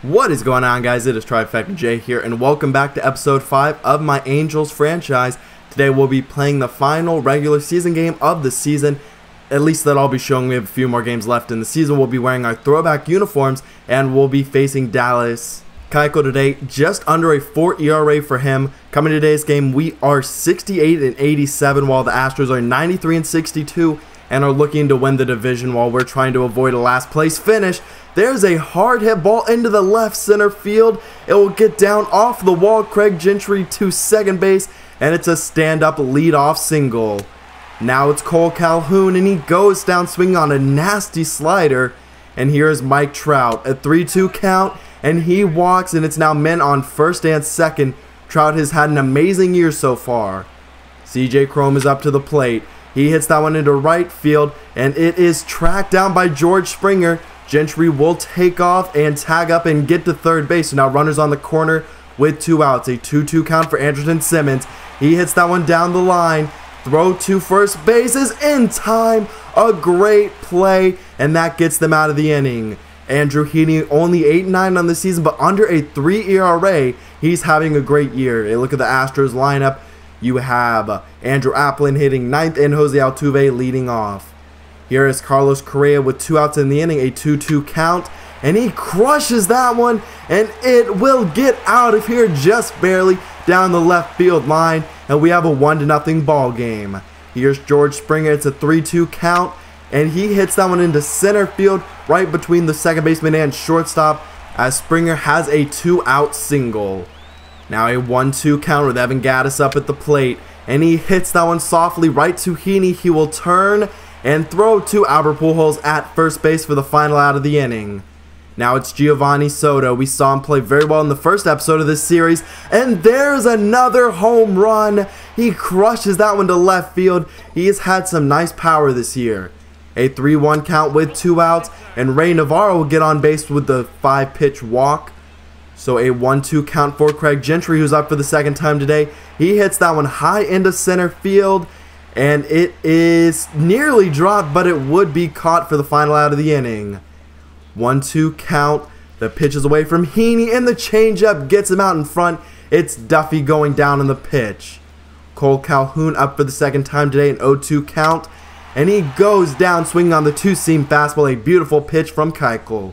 What is going on, guys? It is Trifecta J here, and welcome back to episode 5 of my Angels franchise. Today we'll be playing the final regular season game of the season. At least that I'll be showing. We have a few more games left in the season. We'll be wearing our throwback uniforms, and we'll be facing Dallas. Keuchel today, just under a 4 ERA for him. Coming to today's game, we are 68 and 87, while the Astros are 93 and 62, and are looking to win the division while we're trying to avoid a last place finish. There's a hard hit ball into the left center field. It will get down off the wall. Craig Gentry to second base, and it's a stand-up lead-off single. Now it's Cole Calhoun, and he goes down swinging on a nasty slider. And here's Mike Trout, a 3-2 count, and he walks, and it's now men on first and second. Trout has had an amazing year so far. CJ Cron is up to the plate. He hits that one into right field, and it is tracked down by George Springer. Gentry will take off and tag up and get to third base. So now runners on the corner with 2 outs. A 2-2 count for Andrelton Simmons. He hits that one down the line. Throw to first base is in time. A great play, and that gets them out of the inning. Andrew Heaney only 8-9 on the season, but under a 3 ERA. He's having a great year. A look at the Astros lineup. You have Andrew Applin hitting 9th and Jose Altuve leading off. Here is Carlos Correa with 2 outs in the inning, a 2-2 count, and he crushes that one, and it will get out of here just barely down the left field line, and we have a 1-0 ball game. Here's George Springer. It's a 3-2 count, and he hits that one into center field right between the second baseman and shortstop as Springer has a 2-out single. Now a 1-2 count with Evan Gattis up at the plate, and he hits that one softly right to Heaney. He will turn and throw to Albert Pujols at first base for the final out of the inning. Now it's Giovanni Soto. We saw him play very well in the first episode of this series, and there's another home run. He crushes that one to left field. He has had some nice power this year. A 3-1 count with 2 outs, and Ray Navarro will get on base with the 5-pitch walk. So a 1-2 count for Craig Gentry, who's up for the second time today. He hits that one high into center field, and it is nearly dropped, but it would be caught for the final out of the inning. 1-2 count. The pitch is away from Heaney, and the changeup gets him out in front. It's Duffy going down on the pitch. Cole Calhoun up for the second time today, an 0-2 count, and he goes down swinging on the 2-seam fastball. A beautiful pitch from Keuchel.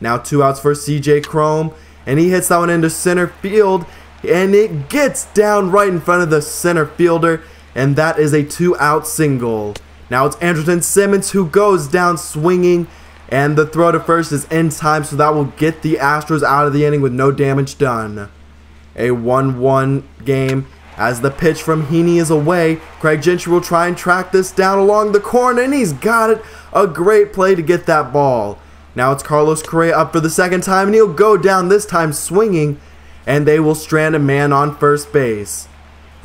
Now 2 outs for CJ Cron, and he hits that one into center field, and it gets down right in front of the center fielder, and that is a 2-out single. Now it's Andrelton Simmons who goes down swinging, and the throw to first is in time, so that will get the Astros out of the inning with no damage done. A 1-1 game as the pitch from Heaney is away. Craig Gentry will try and track this down along the corner, and he's got it. A great play to get that ball. Now it's Carlos Correa up for the second time, and he'll go down this time swinging, and they will strand a man on first base.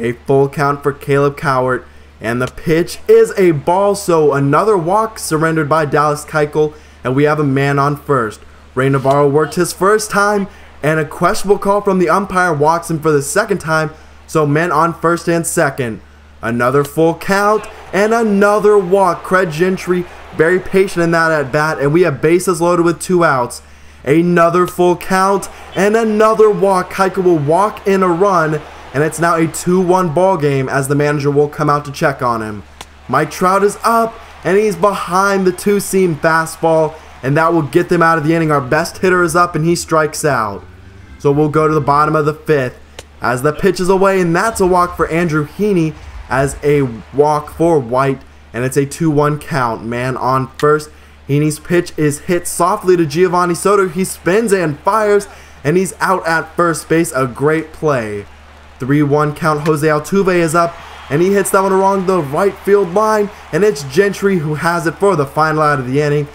A full count for Caleb Cowart, and the pitch is a ball, so another walk surrendered by Dallas Keuchel, and we have a man on first. Ray Navarro worked his first time, and a questionable call from the umpire walks him for the second time, so men on first and second. Another full count, and another walk. Craig Gentry very patient in that at bat, and we have bases loaded with 2 outs. Another full count, and another walk. Keuchel will walk in a run, and it's now a 2-1 ball game as the manager will come out to check on him. Mike Trout is up, and he's behind the 2-seam fastball, and that will get them out of the inning. Our best hitter is up, and he strikes out. So we'll go to the bottom of the 5th as the pitch is away, and that's a walk for Andrew Heaney as a walk for White, and it's a 2-1 count. Man on first. Heaney's pitch is hit softly to Giovanni Soto. He spins and fires, and he's out at first base. A great play. 3-1 count. Jose Altuve is up, and he hits that one along the right field line, and it's Gentry who has it for the final out of the inning.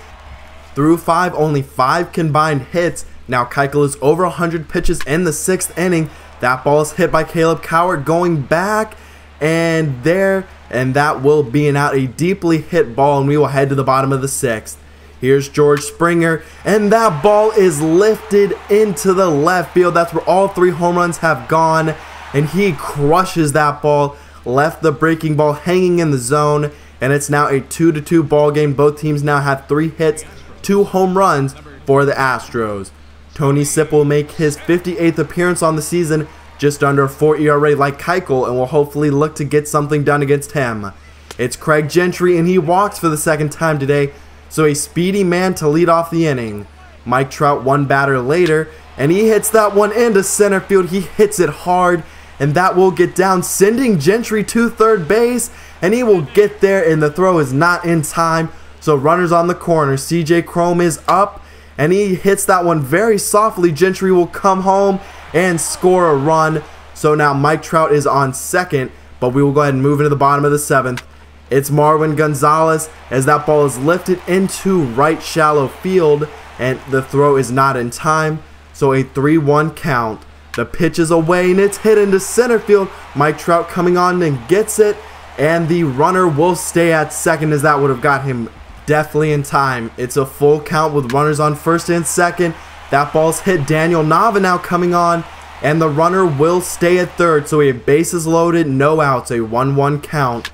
Through 5, only 5 combined hits. Now Keuchel is over 100 pitches in the 6th inning. That ball is hit by Caleb Cowart going back, and that will be an out. A deeply hit ball, and we will head to the bottom of the 6th. Here's George Springer, and that ball is lifted into the left field. That's where all 3 home runs have gone, and he crushes that ball. Left the breaking ball hanging in the zone, and it's now a 2-2 ball game. Both teams now have 3 hits, 2 home runs for the Astros. Tony Sipp will make his 58th appearance on the season, just under a 4 ERA like Keuchel, and will hopefully look to get something done against him. It's Craig Gentry, and he walks for the second time today, so a speedy man to lead off the inning. Mike Trout one batter later, and he hits that one into center field. He hits it hard, and that will get down, sending Gentry to third base, and he will get there, and the throw is not in time. So runners on the corner. CJ Chrome is up, and he hits that one very softly. Gentry will come home and score a run. So now Mike Trout is on second, but we will go ahead and move into the bottom of the 7th. It's Marwin Gonzalez as that ball is lifted into right shallow field, and the throw is not in time. So a 3-1 count. The pitch is away, and it's hit into center field. Mike Trout coming on and gets it, and the runner will stay at second, as that would have got him definitely in time. It's a full count with runners on first and second. That ball's hit Daniel Nava now coming on, and the runner will stay at third. So we have bases loaded, no outs, a 1-1 count.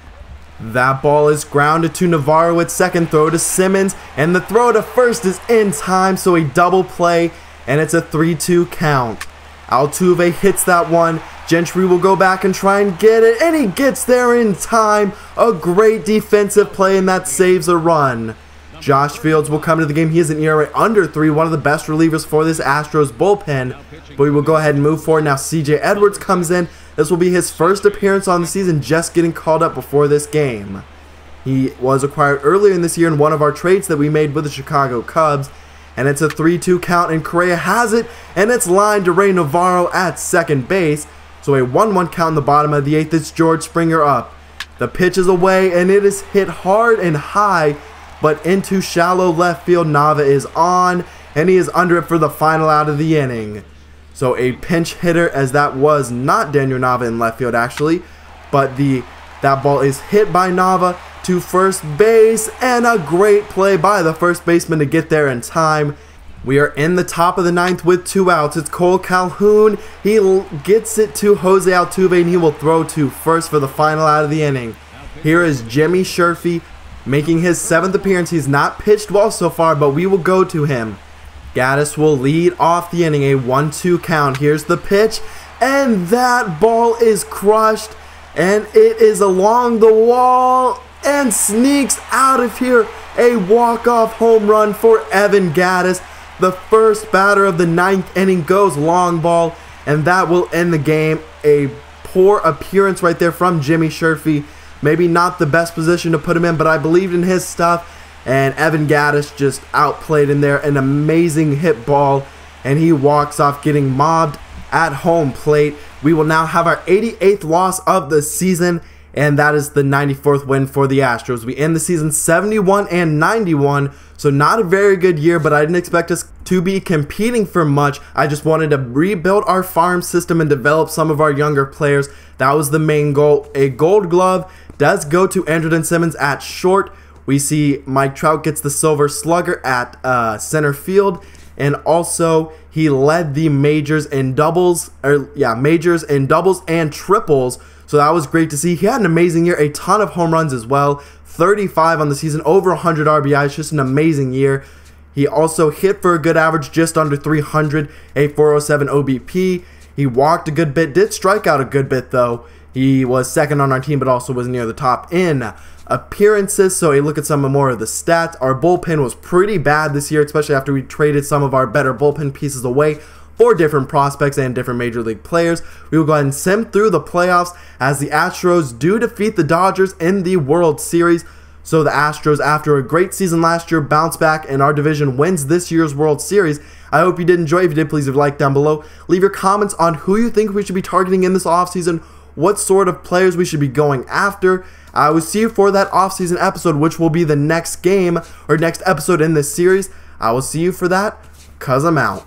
That ball is grounded to Navarro at second, throw to Simmons, and the throw to first is in time, so a double play, and it's a 3-2 count. Altuve hits that one. Gentry will go back and try and get it, and he gets there in time. A great defensive play, and that saves a run. Josh Fields will come to the game. He has an ERA under 3, one of the best relievers for this Astros bullpen. But we will go ahead and move forward. Now CJ Edwards comes in. This will be his first appearance on the season, just getting called up before this game. He was acquired earlier in this year in one of our trades that we made with the Chicago Cubs. And it's a 3-2 count, and Correa has it, and it's lined to Ray Navarro at second base. So a 1-1 count in the bottom of the 8th. It's George Springer up. The pitch is away, and it is hit hard and high, but into shallow left field. Nava is on, and he is under it for the final out of the inning. So a pinch hitter, as that was not Daniel Nava in left field actually, but that ball is hit by Nava to first base, and a great play by the first baseman to get there in time. We are in the top of the 9th with 2 outs. It's Cole Calhoun. He gets it to Jose Altuve, and he will throw to first for the final out of the inning. Here is Jimmy Sherfy making his 7th appearance. He's not pitched well so far, but we will go to him. Gaddis will lead off the inning, a 1-2 count. Here's the pitch, and that ball is crushed, and it is along the wall and sneaks out of here. A walk-off home run for Evan Gaddis. The first batter of the 9th inning goes long ball, and that will end the game. A poor appearance right there from Jimmy Sherfy. Maybe not the best position to put him in, but I believed in his stuff. And Evan Gaddis just outplayed in there. An amazing hit ball, and he walks off getting mobbed at home plate. We will now have our 88th loss of the season, and that is the 94th win for the Astros. We end the season 71-91, so not a very good year, but I didn't expect us to be competing for much. I just wanted to rebuild our farm system and develop some of our younger players. That was the main goal. A gold glove does go to Andrelton Simmons at short. We see Mike Trout gets the silver slugger at center field, and also he led the majors in doubles and triples. So that was great to see. He had an amazing year, a ton of home runs as well, 35 on the season, over 100 RBIs, just an amazing year. He also hit for a good average, just under 300, a 407 OBP. He walked a good bit, did strike out a good bit though. He was second on our team, but also was near the top in appearances. So a look at some more of the stats. Our bullpen was pretty bad this year, especially after we traded some of our better bullpen pieces away for different prospects and different major league players. We will go ahead and sim through the playoffs as the Astros do defeat the Dodgers in the World Series. So the Astros, after a great season last year, bounce back, and our division wins this year's World Series. I hope you did enjoy. If you did, please leave a like down below. Leave your comments on who you think we should be targeting in this offseason, what sort of players we should be going after. I will see you for that offseason episode, which will be the next game or next episode in this series. I will see you for that, 'cause I'm out.